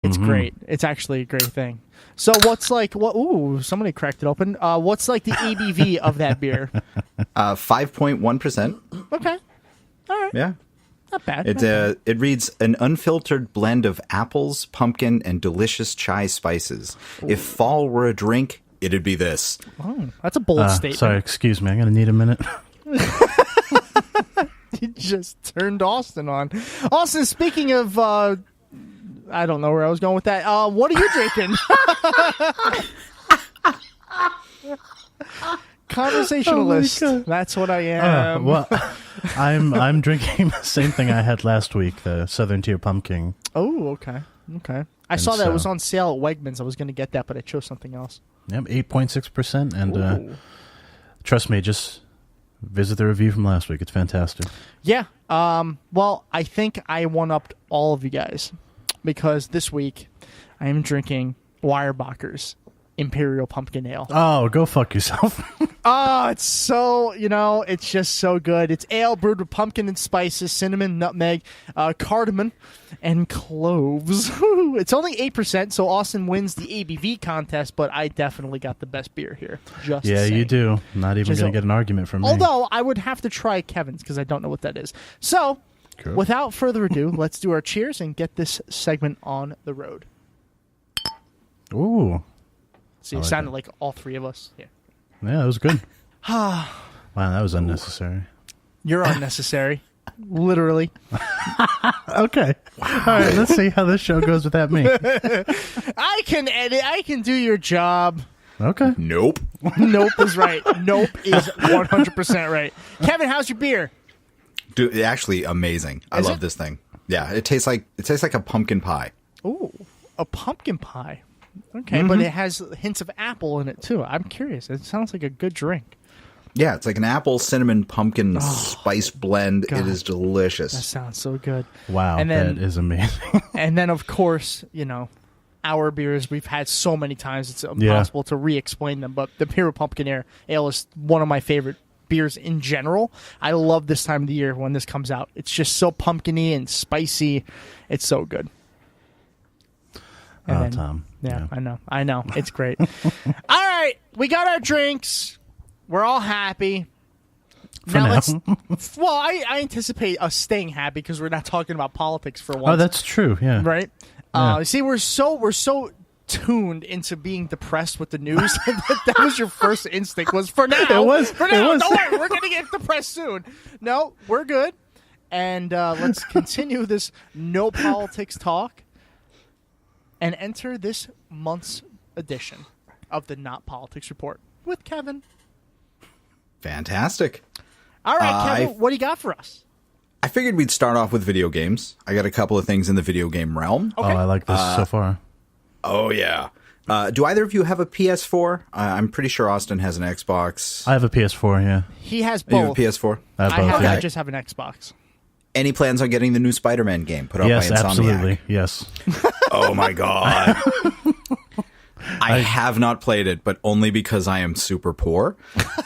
It's great. It's actually a great thing. So what's like what? Ooh, somebody cracked it open. What's like the ABV of that beer? 5.1%. Okay, all right. Yeah. Not bad. It reads an unfiltered blend of apples, pumpkin, and delicious chai spices. Ooh. If fall were a drink, it'd be this. Oh, that's a bold statement. Sorry, excuse me. I'm gonna need a minute. You just turned Austin on. Austin, speaking of, I don't know where I was going with that. What are you drinking? Conversationalist. That's what I am. Well, I'm drinking the same thing I had last week, the Southern Tier Pumpkin. Oh, okay. I saw that it was on sale at Wegmans. I was going to get that, but I chose something else. Yep, 8.6%. And trust me, just visit the review from last week. It's fantastic. Yeah. Well, I think I one-upped all of you guys because this week I am drinking Weyerbacher's Imperial Pumpkin Ale. Oh, go fuck yourself. Oh, it's so, it's just so good. It's ale brewed with pumpkin and spices, cinnamon, nutmeg, cardamom, and cloves. It's only 8%, so Austin wins the ABV contest, but I definitely got the best beer here. Just saying. You do. Not even going to get an argument from me. Although, I would have to try Kevin's because I don't know what that is. So, without further ado, let's do our cheers and get this segment on the road. Ooh. See, it sounded like all three of us. Yeah, that was good. Wow, that was unnecessary. You're unnecessary. Literally. Okay. All right, let's see how this show goes without me. I can edit. I can do your job. Okay. Nope. Nope is right. Nope is 100% right. Kevin, how's your beer? Dude, actually amazing. I love this thing. Yeah, it tastes like a pumpkin pie. Ooh, a pumpkin pie. Okay, but it has hints of apple in it, too. I'm curious. It sounds like a good drink. Yeah, it's like an apple, cinnamon, pumpkin spice blend. God. It is delicious. That sounds so good. Wow, and then, that is amazing. And then, of course, our beers we've had so many times, it's impossible to re-explain them. But the Imperial Pumpkin Ale is one of my favorite beers in general. I love this time of the year when this comes out. It's just so pumpkin-y and spicy. It's so good. Tom. Yeah, I know. It's great. All right, we got our drinks. We're all happy. Now. Well, I anticipate us staying happy because we're not talking about politics for once. Oh, that's true. Yeah. Right. Yeah. See, we're so tuned into being depressed with the news. that was your first instinct. Was for now. It was. For now. Don't worry, we're gonna get depressed soon. No, we're good. And let's continue this no politics talk. And enter this month's edition of the Not Politics Report with Kevin. Fantastic. All right, Kevin, what do you got for us? I figured we'd start off with video games. I got a couple of things in the video game realm. Okay. Oh, I like this so far. Oh, yeah. Do either of you have a PS4? I'm pretty sure Austin has an Xbox. I have a PS4, yeah. He has both. You have a PS4? I just have an Xbox. Any plans on getting the new Spider-Man game put out by Insomniac? Yes, absolutely. Yes. Oh, my God. I have not played it, but only because I am super poor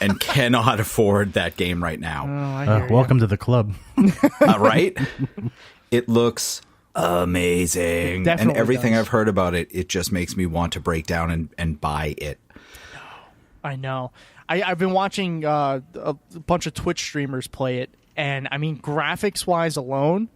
and cannot afford that game right now. Welcome to the club. Right? It looks amazing. And everything I've heard about it, it just makes me want to break down and buy it. I know. I've been watching a bunch of Twitch streamers play it, and I mean, graphics-wise alone,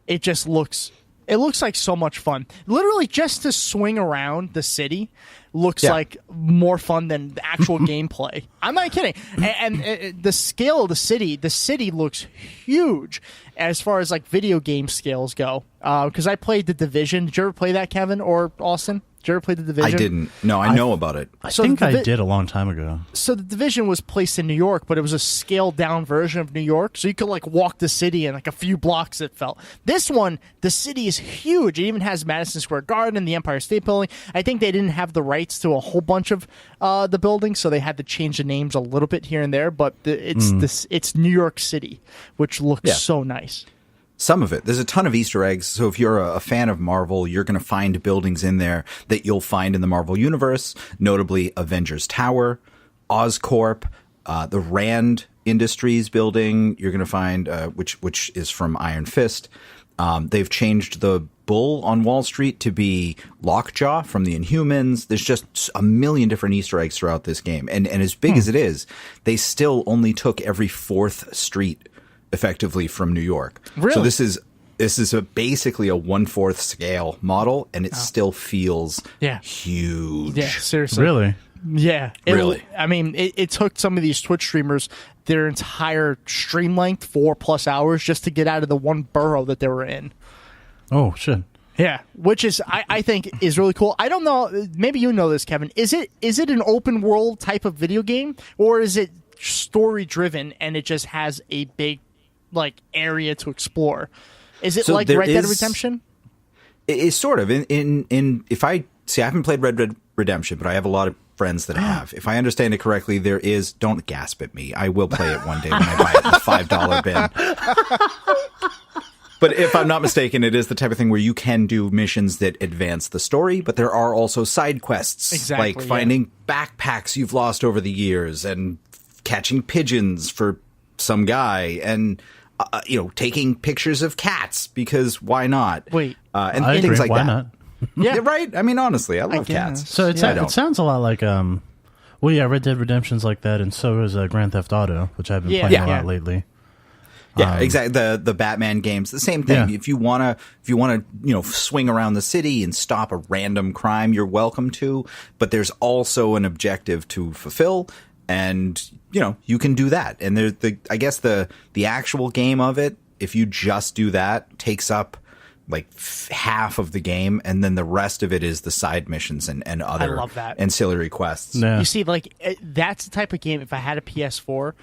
it just looks... It looks like so much fun. Literally, just to swing around the city looks like more fun than the actual gameplay. I'm not kidding. And the scale of the city looks huge as far as like video game scales go. Because I played The Division. Did you ever play that, Kevin or Austin? Did you ever play The Division? I didn't. No, I know about it. I think I did a long time ago. So The Division was placed in New York, but it was a scaled-down version of New York, so you could, like, walk the city in, like, a few blocks, it felt. This one, the city is huge. It even has Madison Square Garden, the Empire State Building. I think they didn't have the rights to a whole bunch of the buildings, so they had to change the names a little bit here and there, but it's New York City, which looks so nice. Some of it. There's a ton of Easter eggs. So if you're a fan of Marvel, you're going to find buildings in there that you'll find in the Marvel Universe, notably Avengers Tower, Oscorp, the Rand Industries building. You're going to find which is from Iron Fist. They've changed the Bull on Wall Street to be Lockjaw from the Inhumans. There's just a million different Easter eggs throughout this game. And as big as it is, they still only took every 4th street effectively from New York. Really? So this is basically a 1/4 scale model, and it still feels huge. Yeah, seriously. Really? Yeah. Really? I mean, it took some of these Twitch streamers their entire stream length, 4+ hours, just to get out of the one borough that they were in. Oh, shit. Yeah, which is I think is really cool. I don't know, maybe you know this, Kevin. Is it an open world type of video game, or is it story driven and it just has a big area to explore? Is it like Red Dead Redemption? It's sort of in if I haven't played Red Dead Redemption, but I have a lot of friends that have. If I understand it correctly, there is. Don't gasp at me. I will play it one day when I buy it in the $5 bin. But if I'm not mistaken, it is the type of thing where you can do missions that advance the story, but there are also side quests, like finding backpacks you've lost over the years and catching pigeons for some guy and, taking pictures of cats because why not? Wait. And things like why that. Not? Yeah, right. I mean, honestly, I love cats. So it sounds a lot like, Red Dead Redemption's like that, and so is Grand Theft Auto, which I've been playing a lot lately. Yeah, exactly. The Batman games, the same thing. Yeah. If you wanna, swing around the city and stop a random crime, you're welcome to. But there's also an objective to fulfill, and you can do that. And I guess the actual game of it, if you just do that, takes up half of the game, and then the rest of it is the side missions and other ancillary quests. Yeah. You see, that's the type of game. If I had a PS4.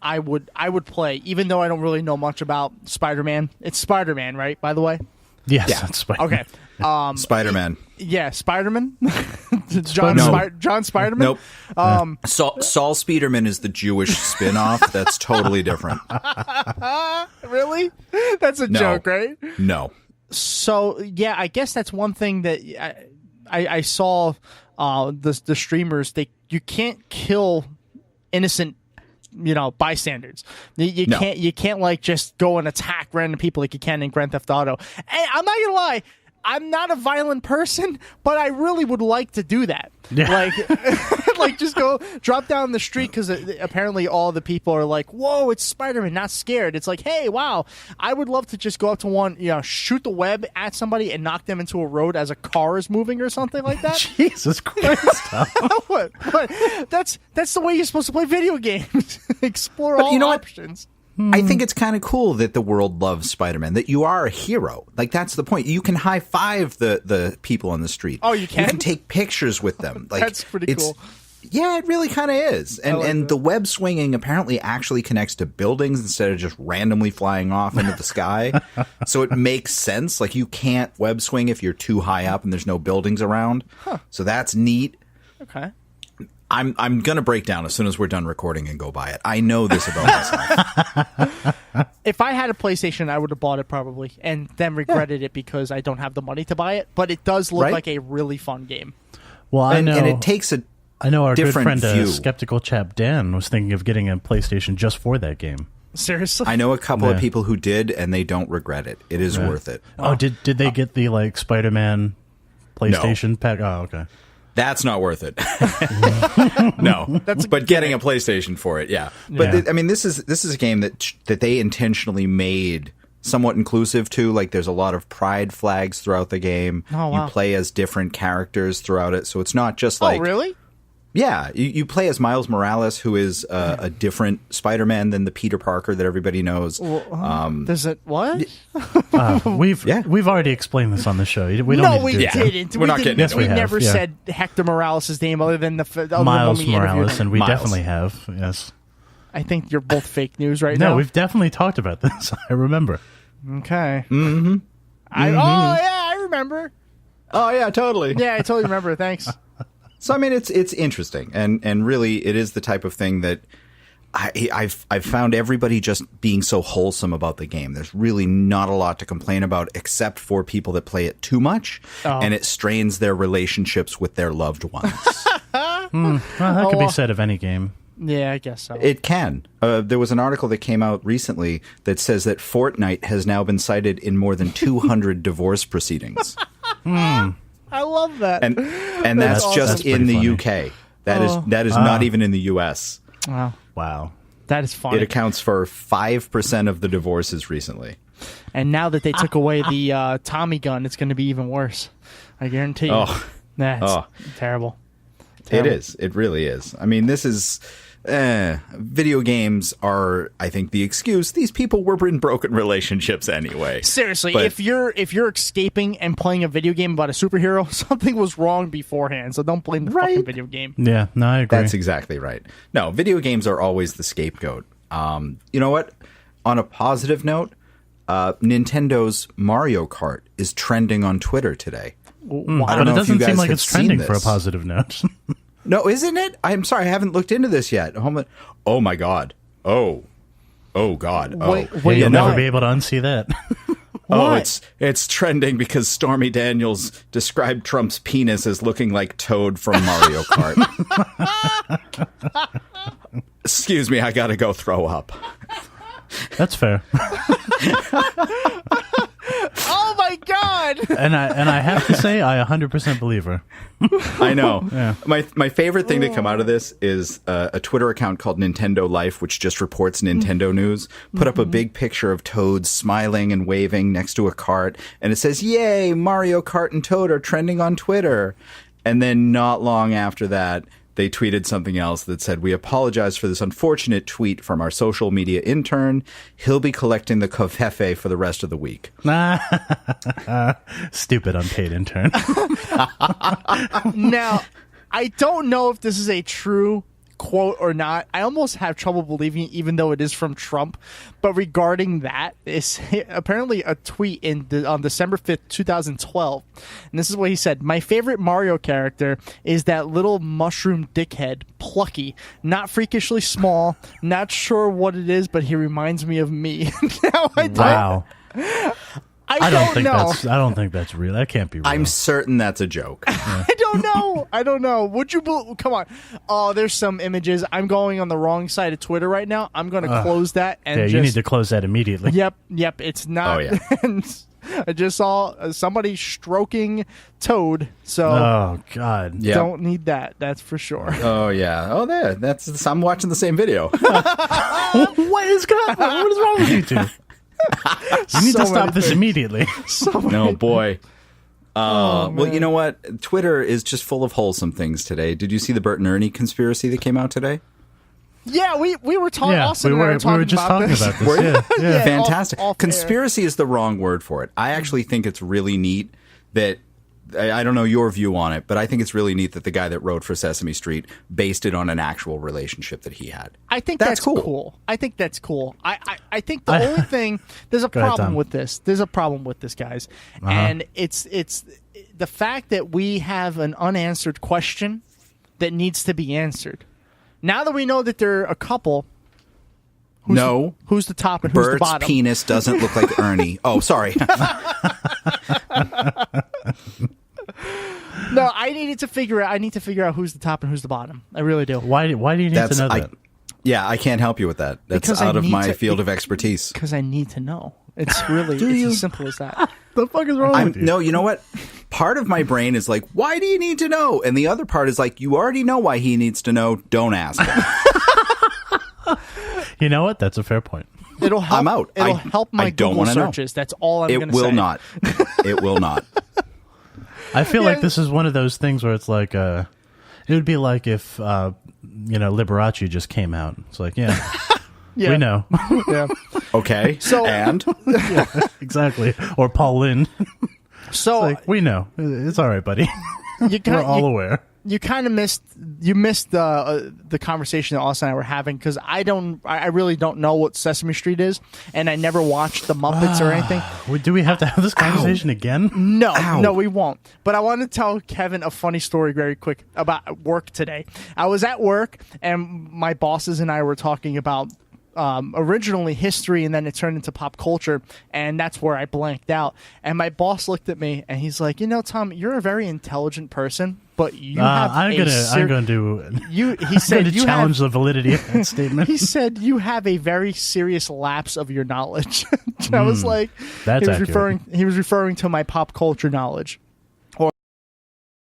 I would play, even though I don't really know much about Spider-Man. It's Spider-Man, right? By the way. Yes, yeah. it's Spider-Man. Okay. Spider-Man. Yeah, Spider-Man. John Spider-Man. Nope. Saul Spiderman is the Jewish spin-off. That's totally different. Really? That's a joke, right? No. So yeah, I guess that's one thing that I saw. The streamers, you can't kill innocent bystanders. You can't just go and attack random people like you can in Grand Theft Auto. And I'm not gonna lie, I'm not a violent person, but I really would like to do that. Yeah. Just go drop down the street, because apparently all the people are like, whoa, it's Spider-Man, not scared. It's like, hey, wow, I would love to just go up to one, shoot the web at somebody and knock them into a road as a car is moving or something like that. Jesus Christ. But that's the way you're supposed to play video games. Explore all options. I think it's kind of cool that the world loves Spider-Man, that you are a hero. That's the point. You can high-five the people on the street. Oh, you can? You can take pictures with them. That's pretty cool. Yeah, it really kind of is. And the web swinging apparently actually connects to buildings instead of just randomly flying off into the sky. So it makes sense. You can't web swing if you're too high up and there's no buildings around. Huh. So that's neat. Okay. I'm going to break down as soon as we're done recording and go buy it. I know this about myself. If I had a PlayStation, I would have bought it probably, and then regretted it because I don't have the money to buy it. But it does look like a really fun game. Well, I know. And it takes a I know our good friend, view. Skeptical chap Dan, was thinking of getting a PlayStation just for that game. Seriously? I know a couple of people who did, and they don't regret it. It is worth it. Oh, did they get the Spider-Man PlayStation pack? Oh, okay. That's not worth it. No, but getting a PlayStation for it, yeah. But this is a game that they intentionally made somewhat inclusive too. There's a lot of pride flags throughout the game. Oh, wow. You play as different characters throughout it, so it's not just Oh, really? Yeah, you play as Miles Morales, who is a different Spider-Man than the Peter Parker that everybody knows. Does it what? We've already explained this on the show. We don't No, need we to do it. didn't. We're not getting into We it. never said Hector Morales' name other than Miles the Morales, and we Miles. definitely have. Yes. I think you're both fake news right now. No, we've definitely talked about this. I remember. Okay. Mm-hmm. I remember. Oh yeah, totally. Yeah, I totally remember. Thanks. So it's interesting, and really it is the type of thing that I've found everybody just being so wholesome about the game. There's really not a lot to complain about, except for people that play it too much, and it strains their relationships with their loved ones. Well, that could be said of any game. Yeah, I guess so. It can. There was an article that came out recently that says that Fortnite has now been cited in more than 200 divorce proceedings. I love that. And that's awesome. just That's in the pretty UK. That is not even in the US. Wow. That is funny. It accounts for 5% of the divorces recently. And now that they took away the Tommy gun, it's going to be even worse. I guarantee you. Oh. That's terrible. It is. It really is. I mean, this is... video games are, I think, the excuse. These people were in broken relationships anyway. Seriously, But- if you're escaping and playing a video game about a superhero, something was wrong beforehand. So don't blame the fucking video game. Yeah, no, I agree. That's exactly right. No, video games are always the scapegoat. You know what? On a positive note, Nintendo's Mario Kart is trending on Twitter today. Wow. I don't But it know if you doesn't guys seem like have it's trending seen for a this. positive note. No, isn't it? I'm sorry, I haven't looked into this yet. Oh my God. Oh God. Wait, You'll no. never be able to unsee that. Oh, What? it's trending because Stormy Daniels described Trump's penis as looking like Toad from Mario Kart. Excuse me, I gotta go throw up. That's fair. Oh my god! And I have to say, I 100% believe her. I know. Yeah. My favorite thing to come out of this is a Twitter account called Nintendo Life, which just reports Nintendo news, put up a big picture of Toad smiling and waving next to a cart, and it says, "Yay, Mario Kart and Toad are trending on Twitter." And then not long after that, they tweeted something else that said, "We apologize for this unfortunate tweet from our social media intern. He'll be collecting the covfefe for the rest of the week." Stupid unpaid intern. Now, I don't know if this is a true quote or not. I almost have trouble believing it, even though it is from Trump. But regarding that, it's apparently a tweet on December 5th, 2012. And this is what he said. "My favorite Mario character is that little mushroom dickhead, Plucky. Not freakishly small. Not sure what it is, but he reminds me of me." Now, Wow. I don't know. I don't think that's real. That can't be real. I'm certain that's a joke. I don't know. Would you come on? Oh, there's some images. I'm going on the wrong side of Twitter right now. I'm going to close that and yeah, just you need to close that immediately. Yep. It's not. Oh, yeah. I just saw somebody stroking Toad, so Oh God. Yeah. don't need that. That's for sure. Oh yeah. Oh, there. I'm watching the same video. What is going on? What is wrong with you two? You need So to stop many this things. immediately. No boy. Well, man. you know what? Twitter is just full of wholesome things today. Did you see the Bert and Ernie conspiracy that came out today? Yeah, we were talking. Yeah, Austin we and I were just talking this. about this. Were you? Yeah, yeah. Yeah. Fantastic. off air. Conspiracy is the wrong word for it. I actually think it's really neat that I don't know your view on it, but I think it's really neat that the guy that wrote for Sesame Street based it on an actual relationship that he had. I think That's that's cool. cool. I think that's cool. I think the only thing there's a Go ahead, problem Tom. with this. There's a problem with this, guys, and it's the fact that we have an unanswered question that needs to be answered. Now that we know that they're a couple, who's the top and who's the Bert's bottom? penis doesn't look like Ernie. Oh, sorry. No, I need to figure out who's the top and who's the bottom. I really do. Why do you need to know that? Yeah, I can't help you with that. That's Because I out of need my to- field of expertise. Because I need to know. It's really as simple as that. The fuck is wrong with you? No, you know what? Part of my brain is like, why do you need to know? And the other part is like, you already know why he needs to know. Don't ask him. You know what? That's a fair point. It'll help. I'm out. It'll I help my don't Google wanna know. searches. That's all I'm going It to say. will not. It will not. I feel Yeah. like this is one of those things where it's like, it would be like if, Liberace just came out. It's like, yeah, Yeah. we know. Yeah. Okay. So- and Exactly. Or Paul Lynn. So Like, we know. It's all right, buddy. you We're all aware. you kind of missed the conversation that Austin and I were having because I really don't know what Sesame Street is, and I never watched the Muppets or anything. Do we have to have this conversation again? No, we won't. But I want to tell Kevin a funny story very quick about work today. I was at work, and my bosses and I were talking about originally history, and then it turned into pop culture, and that's where I blanked out. And my boss looked at me, and he's like, Tom, you're a very intelligent person, but you have I'm gonna he said you challenge the validity of that statement. He said you have a very serious lapse of your knowledge. And I was like, that's he was referring to my pop culture knowledge.